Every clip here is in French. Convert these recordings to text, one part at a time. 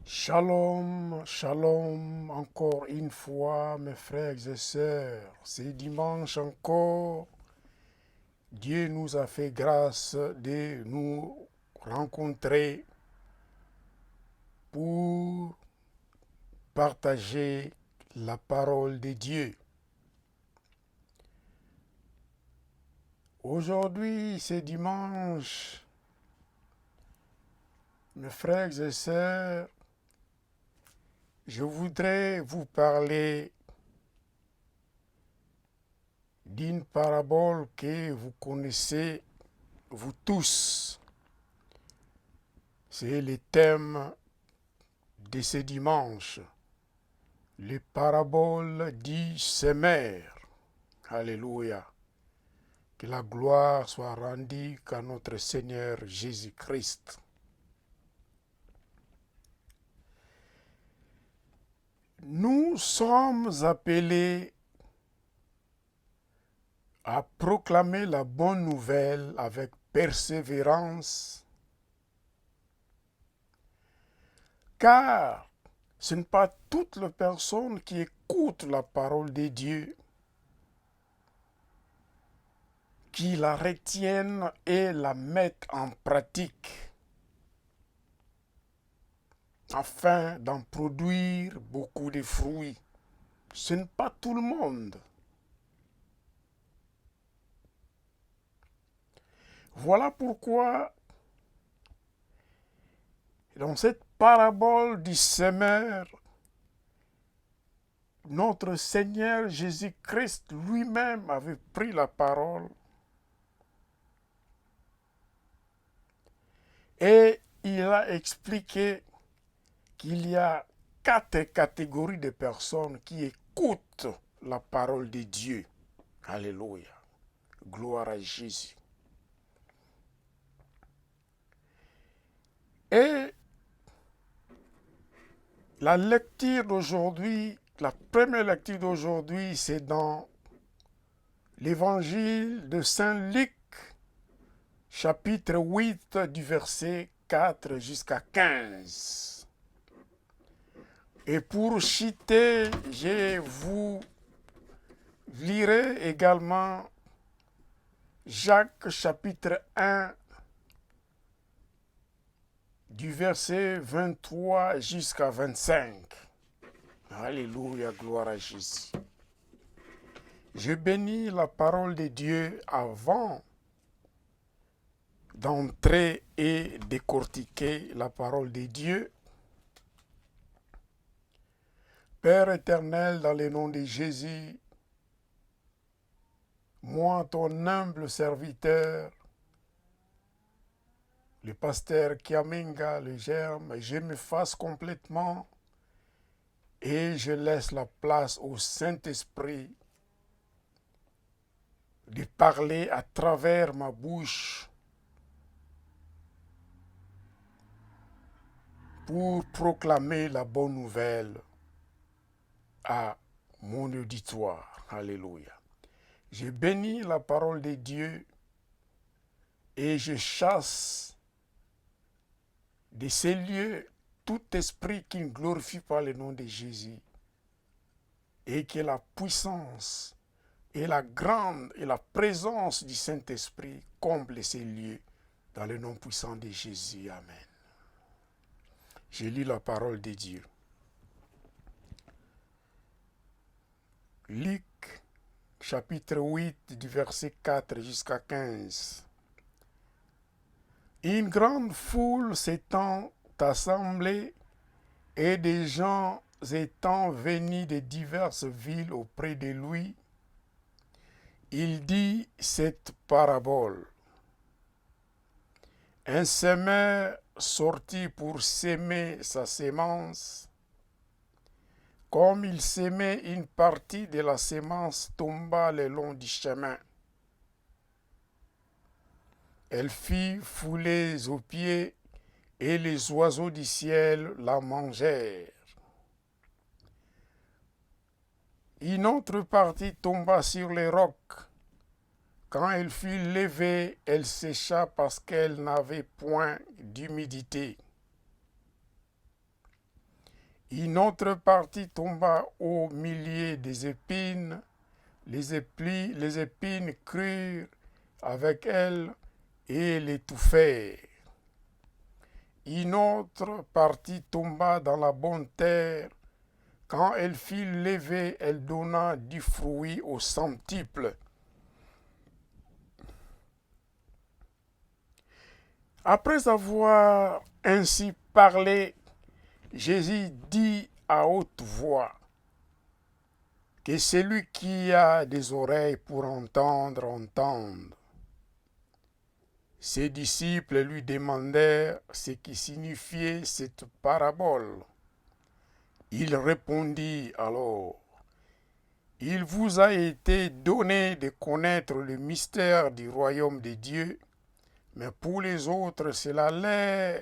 Shalom, shalom, encore une fois, mes frères et sœurs. C'est dimanche encore. Dieu nous a fait grâce de nous rencontrer pour partager la parole de Dieu. Aujourd'hui, c'est dimanche. Mes frères et sœurs, je voudrais vous parler d'une parabole que vous connaissez, vous tous. C'est le thème de ce dimanche, les paraboles du semeur. Alléluia. Que la gloire soit rendue qu'à notre Seigneur Jésus-Christ. Nous sommes appelés à proclamer la bonne nouvelle avec persévérance, car ce n'est pas toutes les personnes qui écoutent la parole de Dieu qui la retiennent et la mettent en pratique afin d'en produire beaucoup de fruits. Ce n'est pas tout le monde. Voilà pourquoi, dans cette parabole du semeur, notre Seigneur Jésus-Christ lui-même avait pris la parole et il a expliqué qu'il y a 4 catégories de personnes qui écoutent la parole de Dieu. Alléluia. Gloire à Jésus. Et la lecture d'aujourd'hui, la première lecture d'aujourd'hui, c'est dans l'évangile de Saint Luc, chapitre 8, du verset 4 jusqu'à 15. Et pour citer, je vous lirai également Jacques, chapitre 1, du verset 23 jusqu'à 25. Alléluia, gloire à Jésus. Je bénis la parole de Dieu avant d'entrer et décortiquer la parole de Dieu. Père éternel, dans le nom de Jésus, moi, ton humble serviteur, le pasteur Kiaminga, le germe, je m'efface complètement et je laisse la place au Saint-Esprit de parler à travers ma bouche pour proclamer la bonne nouvelle à mon auditoire. Alléluia. Je bénis la parole de Dieu et je chasse de ces lieux tout esprit qui ne glorifie pas le nom de Jésus, et que la puissance et la grande et la présence du Saint-Esprit comble ces lieux dans le nom puissant de Jésus. Amen. Je lis la parole de Dieu. Luc, chapitre 8, du verset 4 jusqu'à 15. Une grande foule s'étant assemblée et des gens étant venus de diverses villes auprès de lui, il dit cette parabole. Un semeur sortit pour s'aimer sa semence. Comme il s'aimait, une partie de la semence tomba le long du chemin. Elle fut foulée aux pieds et les oiseaux du ciel la mangèrent. Une autre partie tomba sur les rocs. Quand elle fut levée, elle sécha parce qu'elle n'avait point d'humidité. Une autre partie tomba au milieu des épines. Les épines crurent avec elle et l'étouffèrent. Une autre partie tomba dans la bonne terre. Quand elle fut levée, elle donna du fruit au centuple. Après avoir ainsi parlé, Jésus dit à haute voix que celui qui a des oreilles pour entendre, entende. Ses disciples lui demandèrent ce qui signifiait cette parabole. Il répondit alors, « Il vous a été donné de connaître le mystère du royaume de Dieu, mais pour les autres, cela leur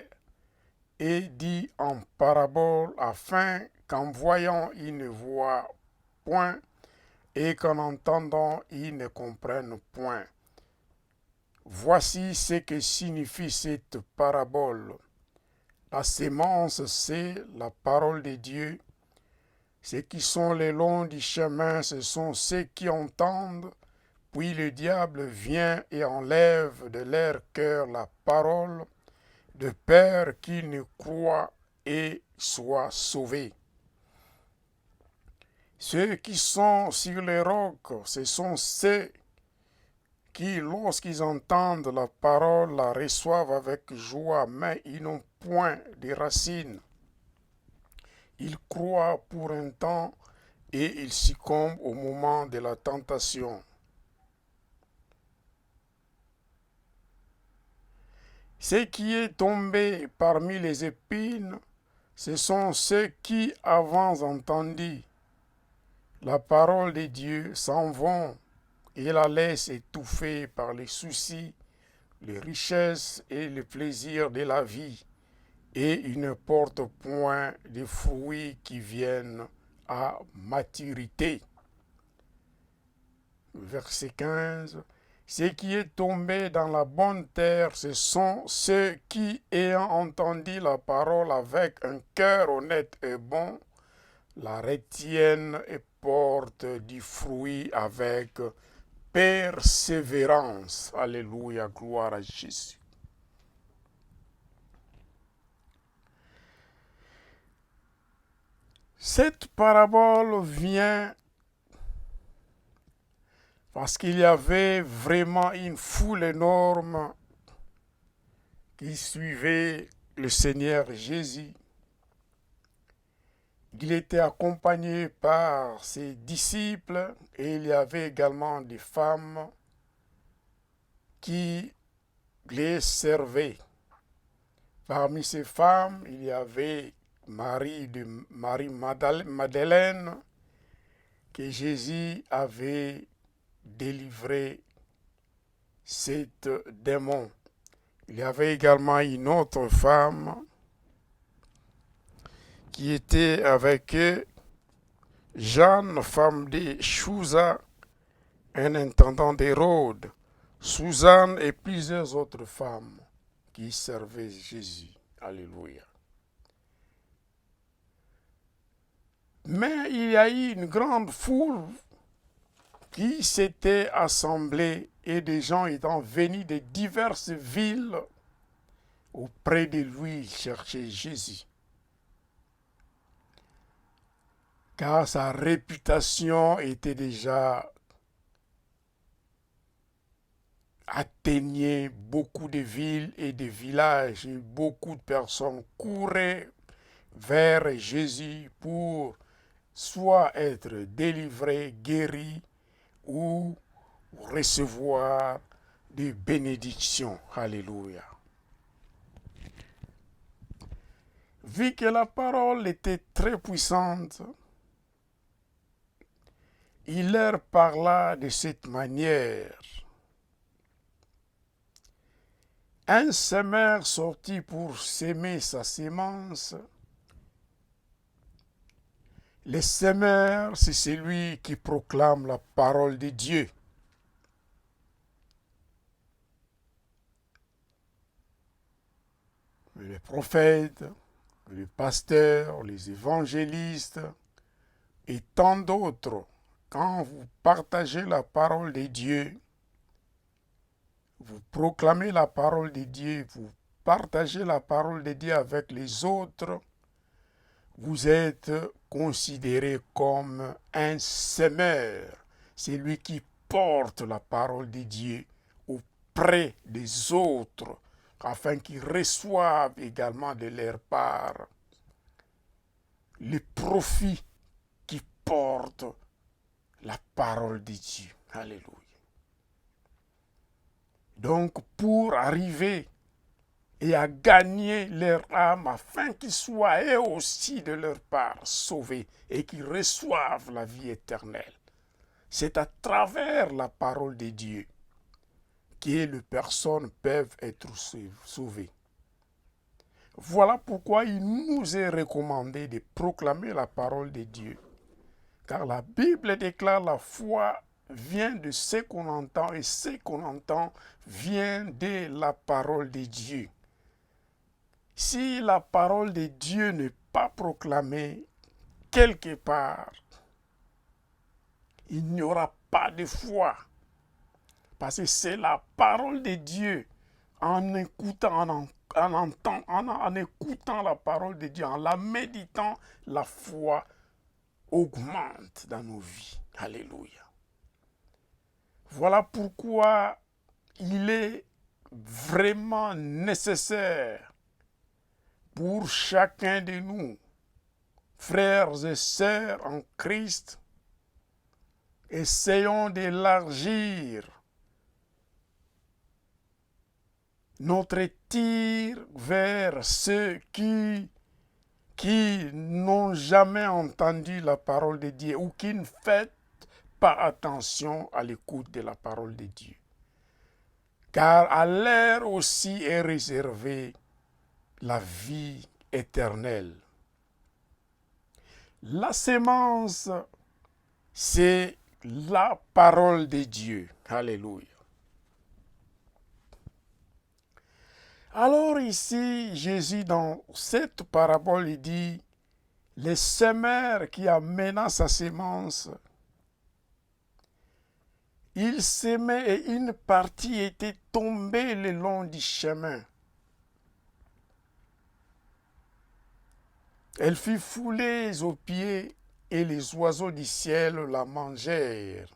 est dit en parabole, afin qu'en voyant, ils ne voient point, et qu'en entendant, ils ne comprennent point. Voici ce que signifie cette parabole. La sémence, c'est la parole de Dieu. Ceux qui sont le long du chemin, ce sont ceux qui entendent, puis le diable vient et enlève de leur cœur la parole, de peur qu'ils ne croient et soient sauvés. Ceux qui sont sur les rocs, ce sont ceux qui, lorsqu'ils entendent la parole, la reçoivent avec joie, mais ils n'ont point de racines. Ils croient pour un temps et ils succombent au moment de la tentation. Ce qui est tombé parmi les épines, ce sont ceux qui, avant entendu la parole de Dieu, s'en vont et la laissent étouffer par les soucis, les richesses et les plaisirs de la vie, et ils ne portent point de fruits qui viennent à maturité. Verset 15. Ce qui est tombé dans la bonne terre, ce sont ceux qui, ayant entendu la parole avec un cœur honnête et bon, la retiennent et portent du fruit avec persévérance. Alléluia, gloire à Jésus. Cette parabole vient parce qu'il y avait vraiment une foule énorme qui suivait le Seigneur Jésus. Il était accompagné par ses disciples et il y avait également des femmes qui les servaient. Parmi ces femmes, il y avait Marie Madeleine que Jésus avait délivré cet démon. Il y avait également une autre femme qui était avec eux, Jeanne, femme de Chouza, un intendant d'Hérode, Suzanne et plusieurs autres femmes qui servaient Jésus. Alléluia. Mais il y a eu une grande foule qui s'était assemblée et des gens étant venus de diverses villes auprès de lui chercher Jésus. Car sa réputation était déjà atteignait beaucoup de villes et de villages et beaucoup de personnes couraient vers Jésus pour soit être délivrés, guéris ou recevoir des bénédictions. Alléluia. Vu que la parole était très puissante, il leur parla de cette manière. Un semeur sortit pour s'aimer sa sémence. Le semeur, c'est celui qui proclame la parole de Dieu. Le prophète, les pasteurs, les évangélistes et tant d'autres, quand vous partagez la parole de Dieu, vous proclamez la parole de Dieu, vous partagez la parole de Dieu avec les autres, vous êtes considéré comme un semeur. C'est lui qui porte la parole de Dieu auprès des autres, afin qu'ils reçoivent également de leur part les profits qui portent la parole de Dieu. Alléluia. Donc, pour arriver et à gagner leur âme afin qu'ils soient eux aussi de leur part sauvés et qu'ils reçoivent la vie éternelle. C'est à travers la parole de Dieu que les personnes peuvent être sauvées. Voilà pourquoi il nous est recommandé de proclamer la parole de Dieu. Car la Bible déclare la foi vient de ce qu'on entend et ce qu'on entend vient de la parole de Dieu. Si la parole de Dieu n'est pas proclamée quelque part, il n'y aura pas de foi. Parce que c'est la parole de Dieu. En écoutant, en écoutant la parole de Dieu, en la méditant, la foi augmente dans nos vies. Alléluia. Voilà pourquoi il est vraiment nécessaire pour chacun de nous, frères et sœurs en Christ, essayons d'élargir notre tir vers ceux qui n'ont jamais entendu la parole de Dieu ou qui ne font pas attention à l'écoute de la parole de Dieu. Car à leur aussi est réservée la vie éternelle. La sémence, c'est la parole de Dieu. Alléluia. Alors ici, Jésus, dans cette parabole, il dit, les semeurs qui amènent sa sémence, il s'aimait et une partie était tombée le long du chemin. Elle fut foulée aux pieds et les oiseaux du ciel la mangèrent.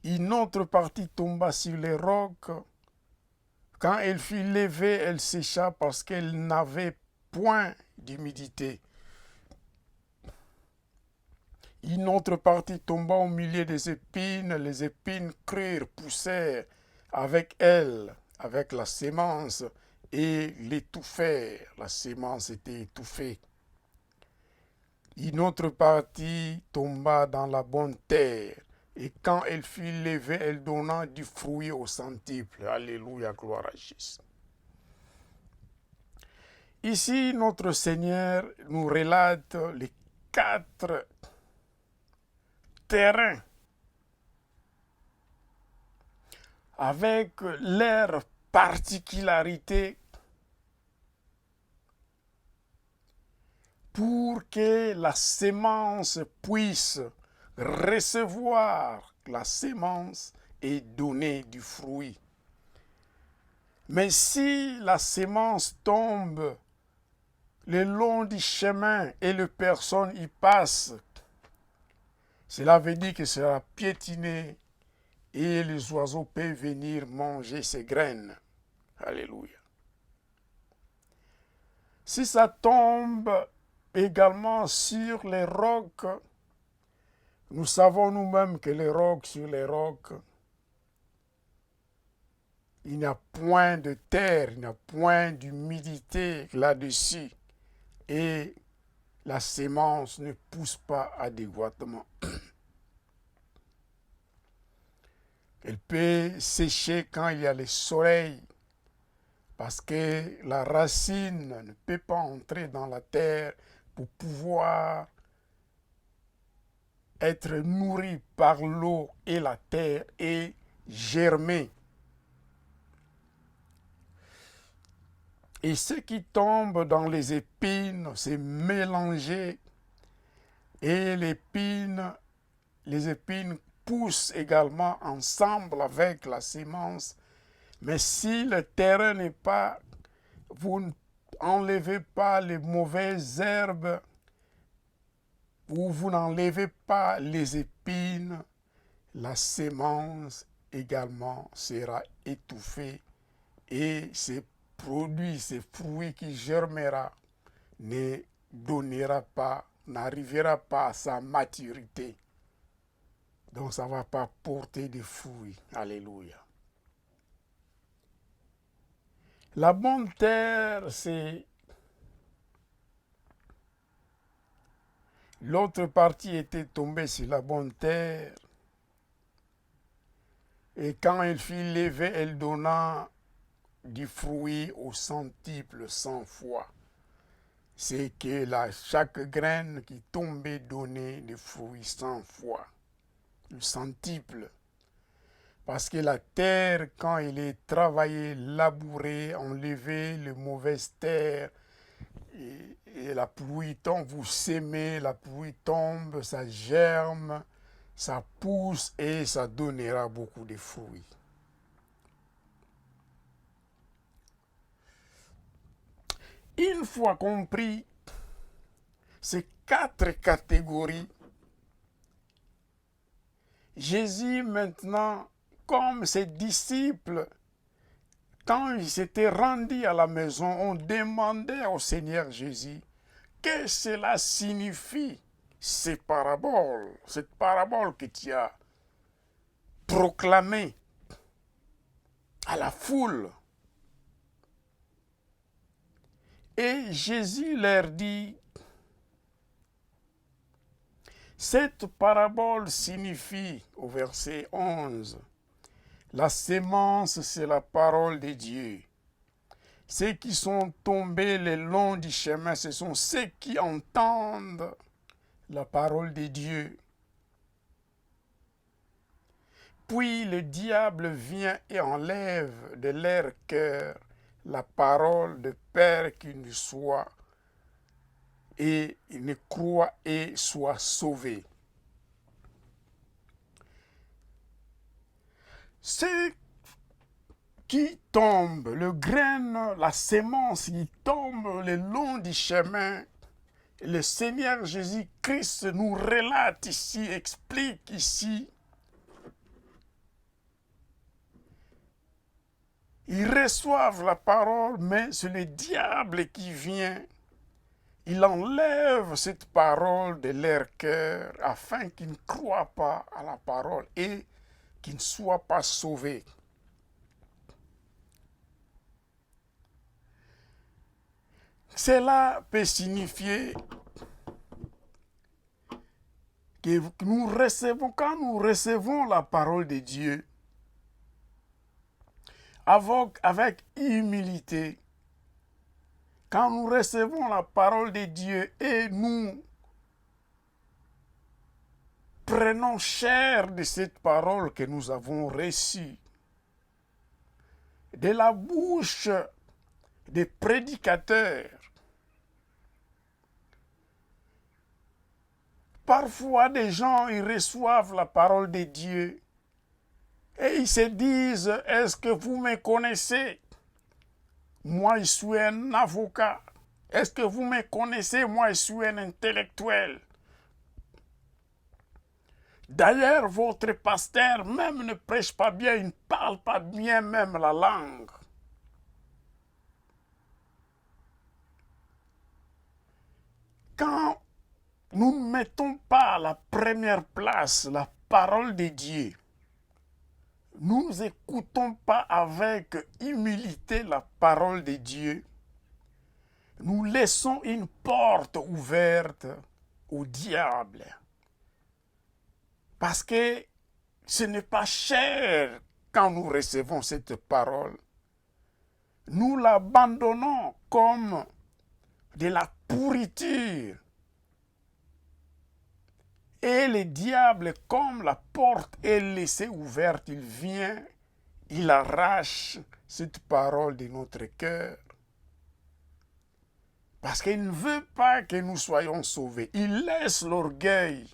Une autre partie tomba sur les rocs. Quand elle fut levée, elle sécha parce qu'elle n'avait point d'humidité. Une autre partie tomba au milieu des épines. Les épines crurent, poussèrent avec elle, avec la sémence, et l'étouffèrent. La sémence était étouffée. Une autre partie tomba dans la bonne terre. Et quand elle fut levée, elle donna du fruit au centuple. Alléluia, gloire à Jésus. Ici, notre Seigneur nous relate les 4 terrains avec leurs particularités pour que la sémence puisse recevoir la sémence et donner du fruit. Mais si la sémence tombe le long du chemin et les personnes y passent, cela veut dire que ça sera piétiné et les oiseaux peuvent venir manger ces graines. Alléluia. Si ça tombe également sur les rocs, nous savons nous-mêmes que les rocs, sur les rocs, il n'y a point de terre, il n'y a point d'humidité là-dessus. Et la sémence ne pousse pas adéquatement. Elle peut sécher quand il y a le soleil, parce que la racine ne peut pas entrer dans la terre pour pouvoir être nourrie par l'eau et la terre et germer. Et ce qui tombe dans les épines, c'est mélangé. Et les épines poussent également ensemble avec la sémence. Mais si le terrain n'est pas, vous n'enlevez pas les mauvaises herbes, ou vous n'enlevez pas les épines, la sémence également sera étouffée et ces produits, ces fruits qui germera ne donnera pas, n'arrivera pas à sa maturité. Donc ça ne va pas porter de fruits. Alléluia. La bonne terre, c'est l'autre partie était tombée sur la bonne terre. Et quand elle fut levée, elle donna du fruit au centuple 100 fois. C'est que chaque graine qui tombait donnait des fruits 100 fois. Le centuple. Parce que la terre, quand elle est travaillée, labourée, enlevée les mauvaises terres, et la pluie tombe, vous sémez, la pluie tombe, ça germe, ça pousse et ça donnera beaucoup de fruits. Une fois compris ces 4 catégories, Jésus maintenant, comme ses disciples, quand ils s'étaient rendus à la maison, on demandait au Seigneur Jésus, qu'est-ce que cela signifie, cette parabole que tu as proclamée à la foule. Et Jésus leur dit, cette parabole signifie, au verset 11, la sémence, c'est la parole de Dieu. Ceux qui sont tombés le long du chemin, ce sont ceux qui entendent la parole de Dieu. Puis le diable vient et enlève de leur cœur la parole de peur qu'ils ne soient et ils ne croient et soient sauvés. Ceux qui tombent, le grain, la sémence qui tombe le long du chemin, le Seigneur Jésus-Christ nous relate ici, explique ici. Ils reçoivent la parole, mais c'est le diable qui vient. Il enlève cette parole de leur cœur afin qu'ils ne croient pas à la parole et qu'ils ne soient pas sauvés. Cela peut signifier que quand nous recevons la parole de Dieu, avec humilité, quand nous recevons la parole de Dieu et nous prenons chair de cette parole que nous avons reçue, de la bouche des prédicateurs, parfois des gens, ils reçoivent la parole de Dieu et ils se disent, est-ce que vous me connaissez? Moi, je suis un avocat. Est-ce que vous me connaissez? Moi, je suis un intellectuel. D'ailleurs, votre pasteur même ne prêche pas bien, il ne parle pas bien même la langue. Quand nous ne mettons pas à la première place la parole de Dieu, nous n'écoutons pas avec humilité la parole de Dieu, nous laissons une porte ouverte au diable. Parce que ce n'est pas cher quand nous recevons cette parole. Nous l'abandonnons comme de la pourriture. Et le diable, comme la porte est laissée ouverte, il vient, il arrache cette parole de notre cœur. Parce qu'il ne veut pas que nous soyons sauvés. Il laisse l'orgueil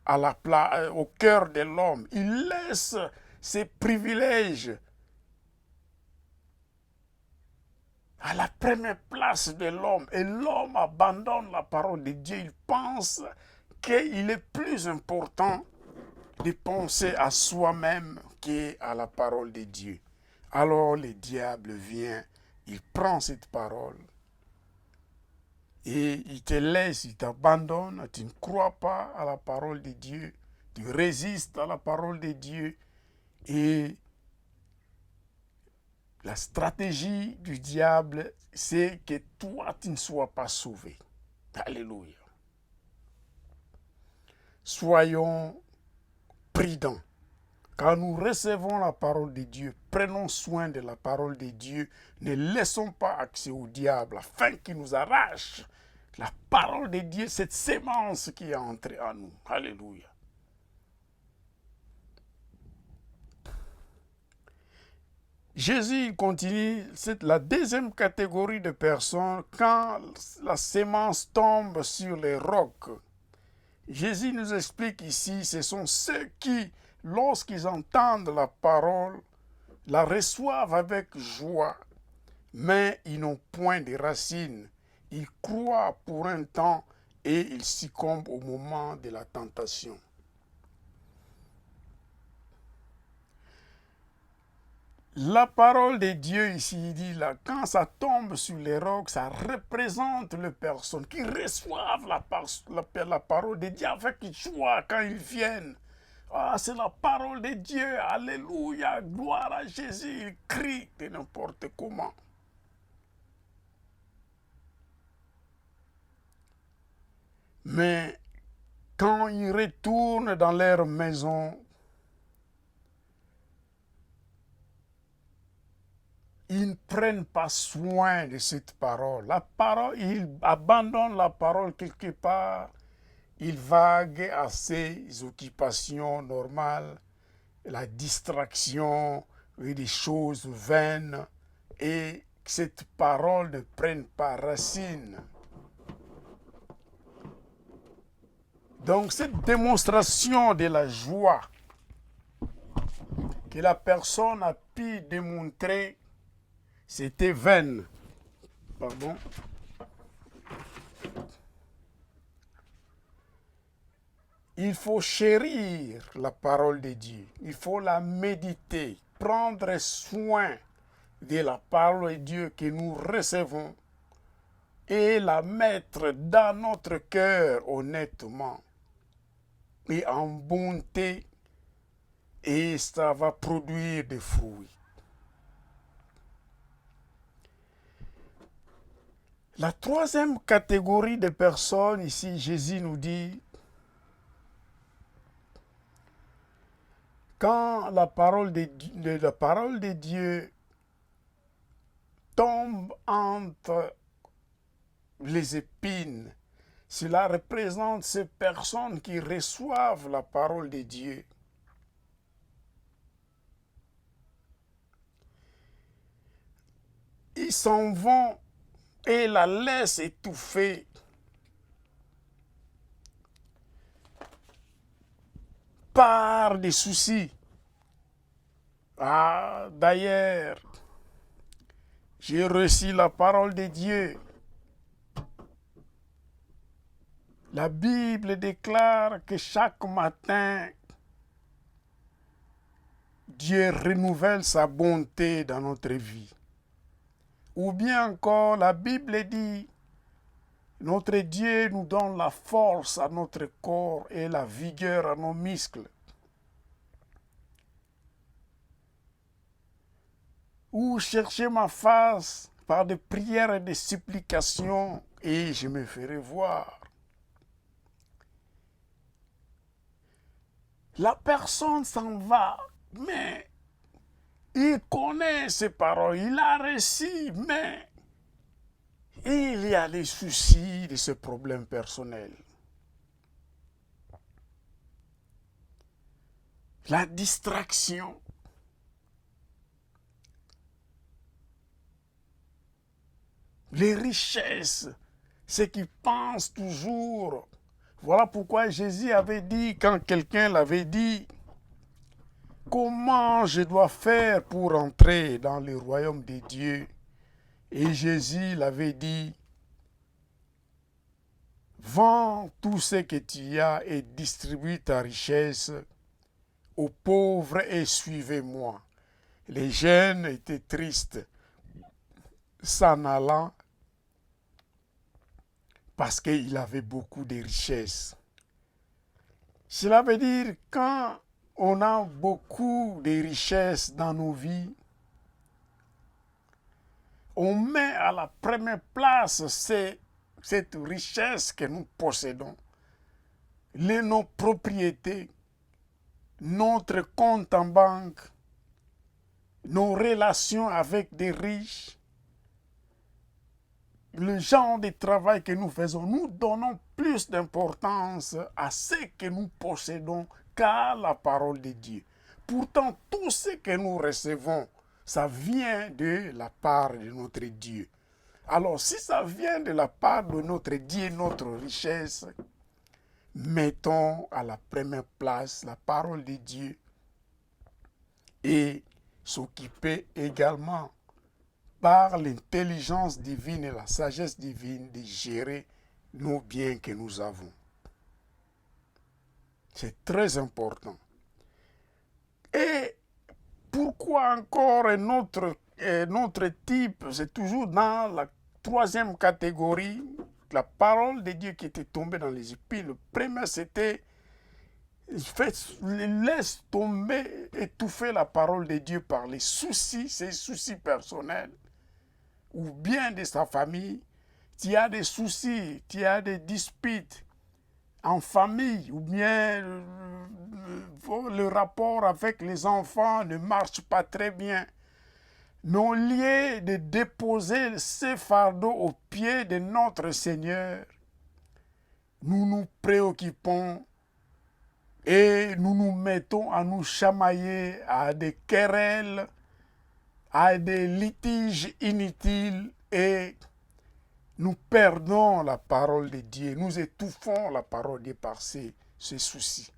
au cœur de l'homme. Il laisse ses privilèges à la première place de l'homme. Et l'homme abandonne la parole de Dieu. Il pense qu'il est plus important de penser à soi-même qu'à la parole de Dieu. Alors le diable vient, il prend cette parole et il te laisse, il t'abandonne, tu ne crois pas à la parole de Dieu, tu résistes à la parole de Dieu et la stratégie du diable, c'est que toi, tu ne sois pas sauvé. Alléluia. Soyons prudents. Quand nous recevons la parole de Dieu, prenons soin de la parole de Dieu. Ne laissons pas accès au diable afin qu'il nous arrache la parole de Dieu, cette sémence qui est entrée en nous. Alléluia. Jésus continue, c'est la deuxième catégorie de personnes quand la sémence tombe sur les rocs. Jésus nous explique ici, ce sont ceux qui, lorsqu'ils entendent la parole, la reçoivent avec joie, mais ils n'ont point de racines. Ils croient pour un temps et ils succombent au moment de la tentation. La parole de Dieu ici, il dit là, quand ça tombe sur les rocs, ça représente les personnes qui reçoivent la parole de Dieu avec joie quand ils viennent. Ah, c'est la parole de Dieu, alléluia, gloire à Jésus, ils crient de n'importe comment. Mais quand ils retournent dans leur maison, ils ne prennent pas soin de cette parole. La parole, ils abandonnent la parole quelque part. Ils vaguent à ses occupations normales, la distraction et des choses vaines. Et cette parole ne prenne pas racine. Donc cette démonstration de la joie que la personne a pu démontrer, c'était vaine. Pardon. Il faut chérir la parole de Dieu. Il faut la méditer, prendre soin de la parole de Dieu que nous recevons et la mettre dans notre cœur honnêtement et en bonté, et ça va produire des fruits. La troisième catégorie de personnes, ici, Jésus nous dit, quand la parole de Dieu tombe entre les épines, cela représente ces personnes qui reçoivent la parole de Dieu. Ils s'en vont et la laissent étouffer. Par des soucis. Ah, d'ailleurs, j'ai reçu la parole de Dieu. La Bible déclare que chaque matin, Dieu renouvelle sa bonté dans notre vie. Ou bien encore, la Bible dit, notre Dieu nous donne la force à notre corps et la vigueur à nos muscles. Ou chercher ma face par des prières et des supplications et je me ferai voir. La personne s'en va, mais il connaît ces paroles, il a reçu, mais il y a les soucis de ce problème personnel. La distraction. les richesses, ceux qui pensent toujours. Voilà pourquoi Jésus avait dit, quand quelqu'un l'avait dit, comment je dois faire pour entrer dans le royaume de Dieu? Et Jésus l'avait dit, vends tout ce que tu as et distribue ta richesse aux pauvres et suivez-moi. Les jeunes étaient tristes, s'en allant parce qu'il avait beaucoup de richesses. Cela veut dire quand on a beaucoup de richesses dans nos vies, on met à la première place cette richesse que nous possédons, nos propriétés, notre compte en banque, nos relations avec des riches, le genre de travail que nous faisons. Nous donnons plus d'importance à ce que nous possédons qu'à la parole de Dieu. Pourtant, tout ce que nous recevons, ça vient de la part de notre Dieu. Alors, si ça vient de la part de notre Dieu, notre richesse, mettons à la première place la parole de Dieu et s'occuper également par l'intelligence divine et la sagesse divine de gérer nos biens que nous avons. C'est très important. Et pourquoi encore un autre type, c'est toujours dans la troisième catégorie, la parole de Dieu qui était tombée dans les épines. Le premier, c'était laisse tomber, étouffer la parole de Dieu par les soucis, ses soucis personnels, ou bien de sa famille. Tu as des soucis, tu as des disputes en famille, ou bien le rapport avec les enfants ne marche pas très bien. Mais au lieu de déposer ces fardeaux aux pieds de notre Seigneur, nous nous préoccupons et nous nous mettons à nous chamailler, à des querelles, à des litiges inutiles et nous perdons la parole de Dieu, nous étouffons la parole de Dieu par ces soucis.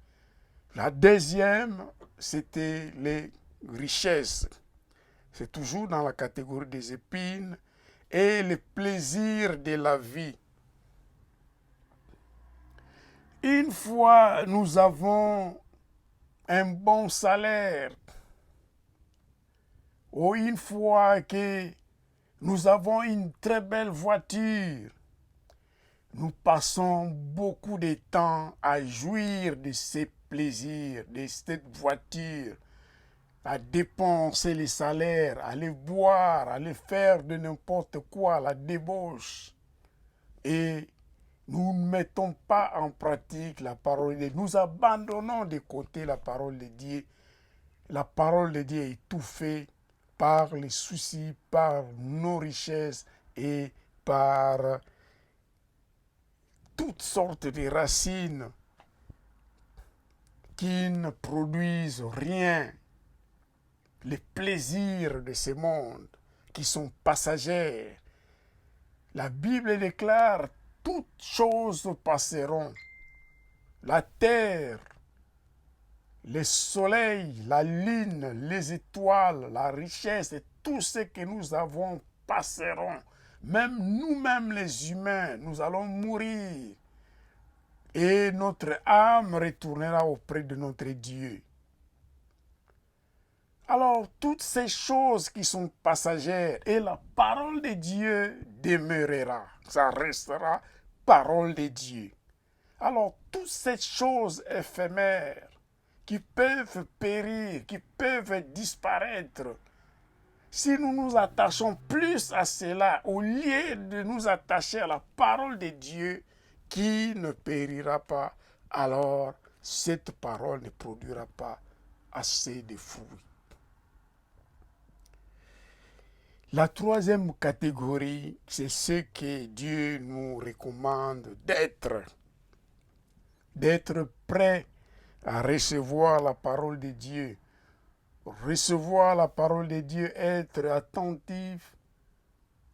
La deuxième, c'était les richesses. C'est toujours dans la catégorie des épines et les plaisirs de la vie. Une fois nous avons un bon salaire, ou une fois que nous avons une très belle voiture, nous passons beaucoup de temps à jouir de ces plaisirs, de cette voiture, à dépenser les salaires, à les boire, à les faire de n'importe quoi, la débauche. Et nous ne mettons pas en pratique la parole de Dieu. Nous abandonnons de côté la parole de Dieu. La parole de Dieu est étouffée par les soucis, par nos richesses et par toutes sortes de racines qui ne produisent rien. Les plaisirs de ce monde qui sont passagers. La Bible déclare toutes choses passeront. La terre, le soleil, la lune, les étoiles, la richesse et tout ce que nous avons passeront. Même nous-mêmes les humains, nous allons mourir. Et notre âme retournera auprès de notre Dieu. Alors, toutes ces choses qui sont passagères et la parole de Dieu demeurera. Ça restera parole de Dieu. Alors, toutes ces choses éphémères qui peuvent périr, qui peuvent disparaître, si nous nous attachons plus à cela, au lieu de nous attacher à la parole de Dieu qui ne périra pas, alors cette parole ne produira pas assez de fruits. La troisième catégorie, c'est ce que Dieu nous recommande d'être prêt à recevoir la parole de Dieu. Recevoir la parole de Dieu, être attentif,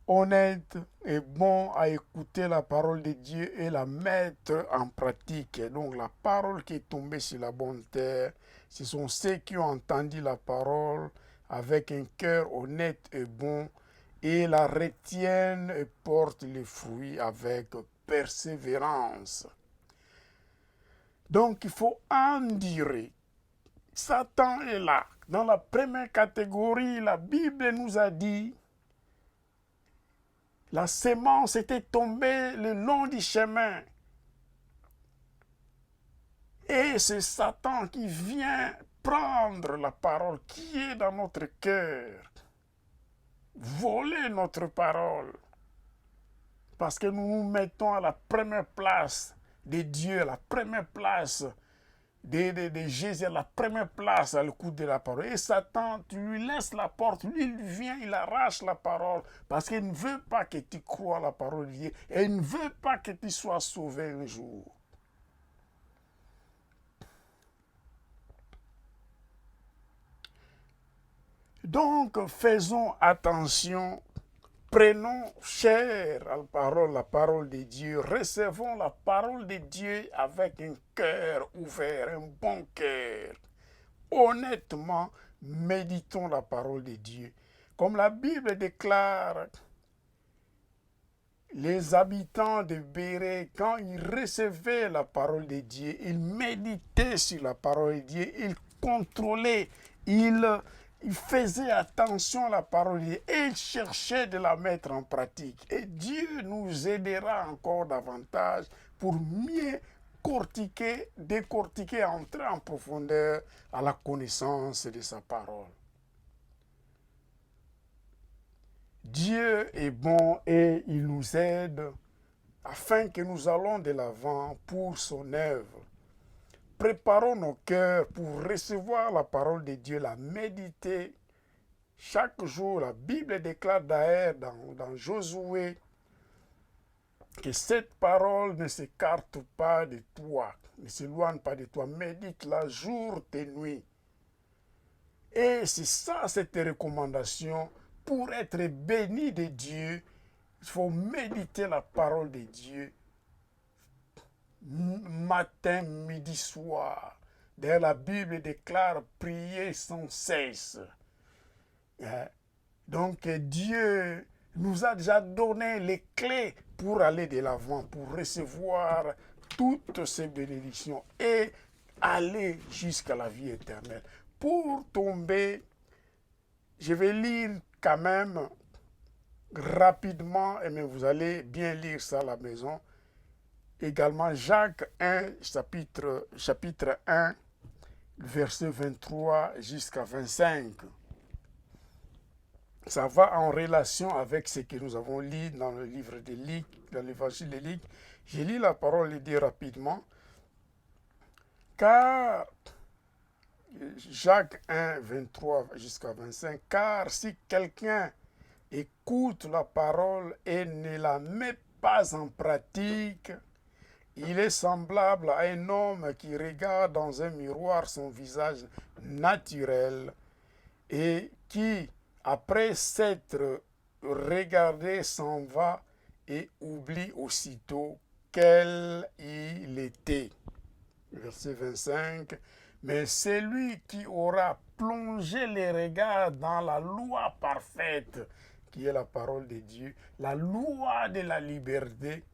honnête, est bon à écouter la parole de Dieu et la mettre en pratique. Donc la parole qui est tombée sur la bonne terre, ce sont ceux qui ont entendu la parole avec un cœur honnête et bon et la retiennent et portent les fruits avec persévérance. Donc il faut endurer. Satan est là. Dans la première catégorie, la Bible nous a dit la sémence était tombée le long du chemin. Et c'est Satan qui vient prendre la parole qui est dans notre cœur, voler notre parole. Parce que nous nous mettons à la première place de Dieu, à la première place de Jésus, à la première place à l'écoute de la parole. Et Satan, tu lui laisses la porte, lui il vient, il arrache la parole, parce qu'il ne veut pas que tu crois à la parole de Dieu, et il ne veut pas que tu sois sauvé un jour. Donc, faisons attention, prenons chair à la parole de Dieu, recevons la parole de Dieu avec un cœur ouvert, un bon cœur. Honnêtement, méditons la parole de Dieu. Comme la Bible déclare, les habitants de Béré, quand ils recevaient la parole de Dieu, ils méditaient sur la parole de Dieu, ils contrôlaient, ils faisaient attention à la parole de Dieu et ils cherchaient de la mettre en pratique. Et Dieu nous aidera encore davantage pour mieux décortiquer, entrer en profondeur à la connaissance de sa parole. Dieu est bon et il nous aide afin que nous allons de l'avant pour son œuvre. Préparons nos cœurs pour recevoir la parole de Dieu, la méditer chaque jour. La Bible déclare d'ailleurs dans Josué que cette parole ne s'écarte pas de toi, ne s'éloigne pas de toi. Médite-la jour et nuit. Et c'est ça, cette recommandation. Pour être béni de Dieu, il faut méditer la parole de Dieu matin, midi, soir. D'ailleurs, la Bible déclare prier sans cesse. Donc, Dieu nous a déjà donné les clés pour aller de l'avant, pour recevoir toutes ces bénédictions et aller jusqu'à la vie éternelle. Pour tomber, je vais lire quand même rapidement, mais vous allez bien lire ça à la maison. Également Jacques 1, chapitre 1, verset 23 jusqu'à 25. Ça va en relation avec ce que nous avons lu dans le livre de Luc, dans l'évangile de Luc. Je lis la parole et dis rapidement. Car Jacques 1, 23 jusqu'à 25, car si quelqu'un écoute la parole et ne la met pas en pratique, il est semblable à un homme qui regarde dans un miroir son visage naturel et qui, après s'être regardé, s'en va et oublie aussitôt quel il était. Verset 25. Mais celui qui aura plongé les regards dans la loi parfaite, qui est la parole de Dieu, la loi de la liberté,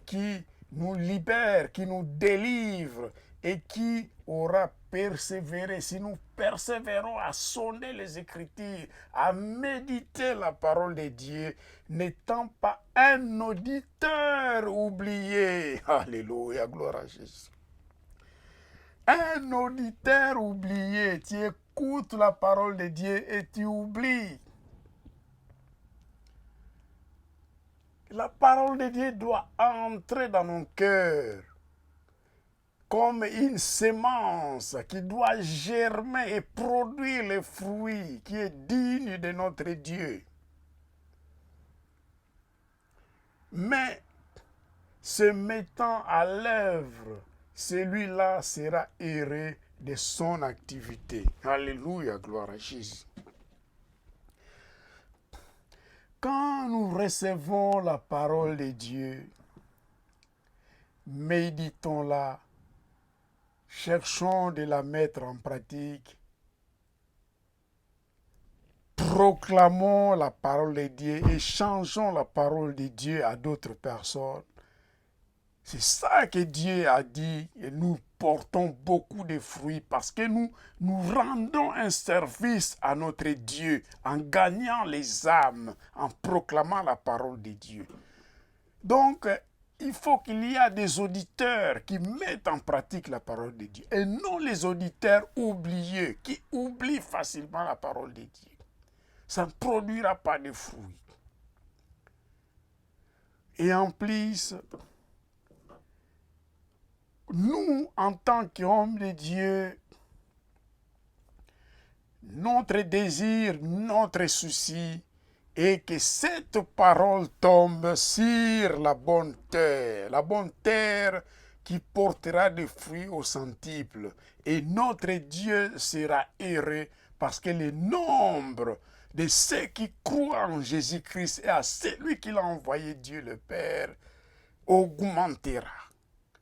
qui nous libère, qui nous délivre et qui aura persévéré. Si nous persévérons à sonner les Écritures, à méditer la parole de Dieu, n'étant pas un auditeur oublié. Alléluia, gloire à Jésus. Un auditeur oublié, tu écoutes la parole de Dieu et tu oublies. La parole de Dieu doit entrer dans nos cœurs comme une sémence qui doit germer et produire les fruits qui est digne de notre Dieu. Mais se mettant à l'œuvre, celui-là sera heureux de son activité. Alléluia, gloire à Jésus. Quand nous recevons la parole de Dieu, méditons-la, cherchons de la mettre en pratique, proclamons la parole de Dieu et changeons la parole de Dieu à d'autres personnes. C'est ça que Dieu a dit et nous portons beaucoup de fruits parce que nous rendons un service à notre Dieu en gagnant les âmes, en proclamant la parole de Dieu. Donc, il faut qu'il y ait des auditeurs qui mettent en pratique la parole de Dieu et non les auditeurs oublieux qui oublient facilement la parole de Dieu. Ça ne produira pas de fruits. Et en plus, nous, en tant qu'hommes de Dieu, notre désir, notre souci est que cette parole tombe sur la bonne terre qui portera des fruits au centuple. Et notre Dieu sera heureux parce que le nombre de ceux qui croient en Jésus-Christ et à celui qu'il a envoyé, Dieu le Père, augmentera.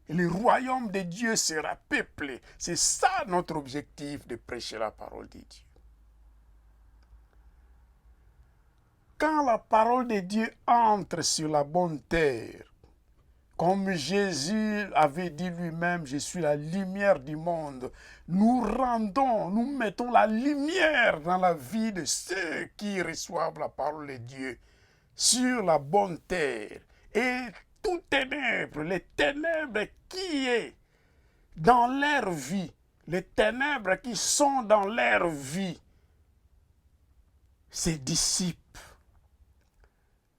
Et le royaume de Dieu sera peuplé. C'est ça notre objectif de prêcher la parole de Dieu. Quand la parole de Dieu entre sur la bonne terre, comme Jésus avait dit lui-même, je suis la lumière du monde, nous mettons la lumière dans la vie de ceux qui reçoivent la parole de Dieu sur la bonne terre. Et tout ténèbres, les ténèbres qui est dans leur vie, les ténèbres qui sont dans leur vie, se dissipent,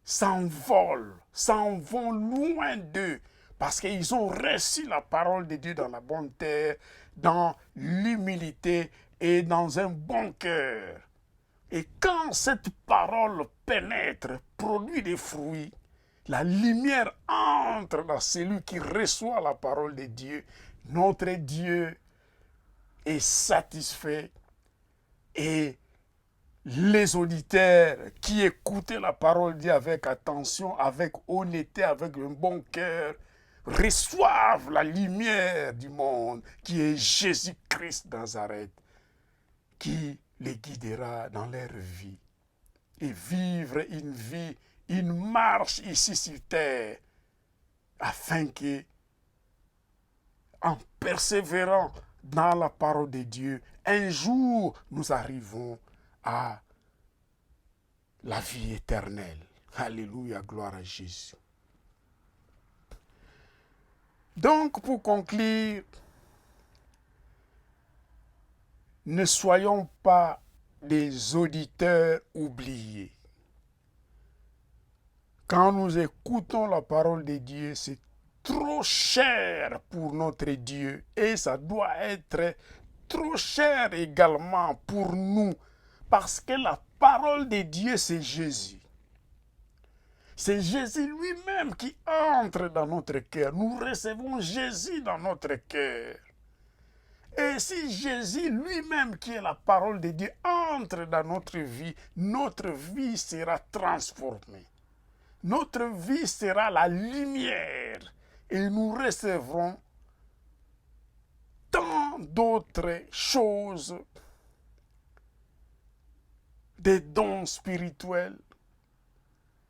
s'en vont loin d'eux, parce qu'ils ont reçu la parole de Dieu dans la bonne terre, dans l'humilité et dans un bon cœur. Et quand cette parole pénètre, produit des fruits, la lumière entre dans celui qui reçoit la parole de Dieu. Notre Dieu est satisfait et les auditeurs qui écoutaient la parole de Dieu avec attention, avec honnêteté, avec un bon cœur, reçoivent la lumière du monde qui est Jésus-Christ de Nazareth, qui les guidera dans leur vie et vivre une marche ici sur terre, afin que, en persévérant dans la parole de Dieu, un jour nous arrivons à la vie éternelle. Alléluia, gloire à Jésus. Donc, pour conclure, ne soyons pas des auditeurs oubliés. Quand nous écoutons la parole de Dieu, c'est trop cher pour notre Dieu et ça doit être trop cher également pour nous parce que la parole de Dieu, c'est Jésus. C'est Jésus lui-même qui entre dans notre cœur. Nous recevons Jésus dans notre cœur. Et si Jésus lui-même, qui est la parole de Dieu, entre dans notre vie sera transformée. Notre vie sera la lumière et nous recevrons tant d'autres choses, des dons spirituels,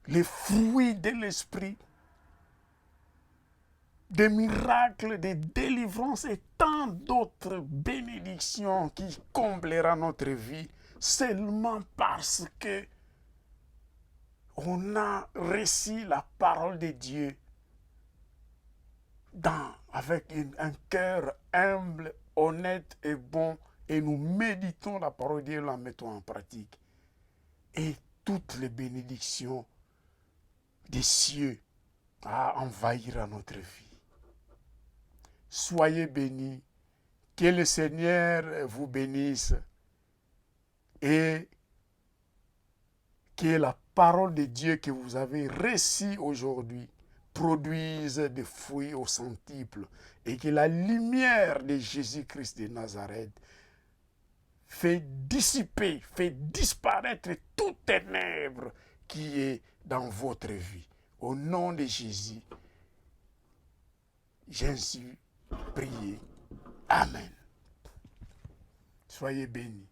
les fruits de l'esprit, des miracles, des délivrances et tant d'autres bénédictions qui comblera notre vie seulement parce que on a reçu la parole de Dieu avec un cœur humble, honnête et bon, et nous méditons la parole de Dieu et la mettons en pratique. Et toutes les bénédictions des cieux envahiront notre vie. Soyez bénis, que le Seigneur vous bénisse et que la parole de Dieu que vous avez reçue aujourd'hui produise des fruits au centuple et que la lumière de Jésus-Christ de Nazareth fait dissiper, fait disparaître toutes ténèbres qui est dans votre vie. Au nom de Jésus, j'en suis prié. Amen. Soyez bénis.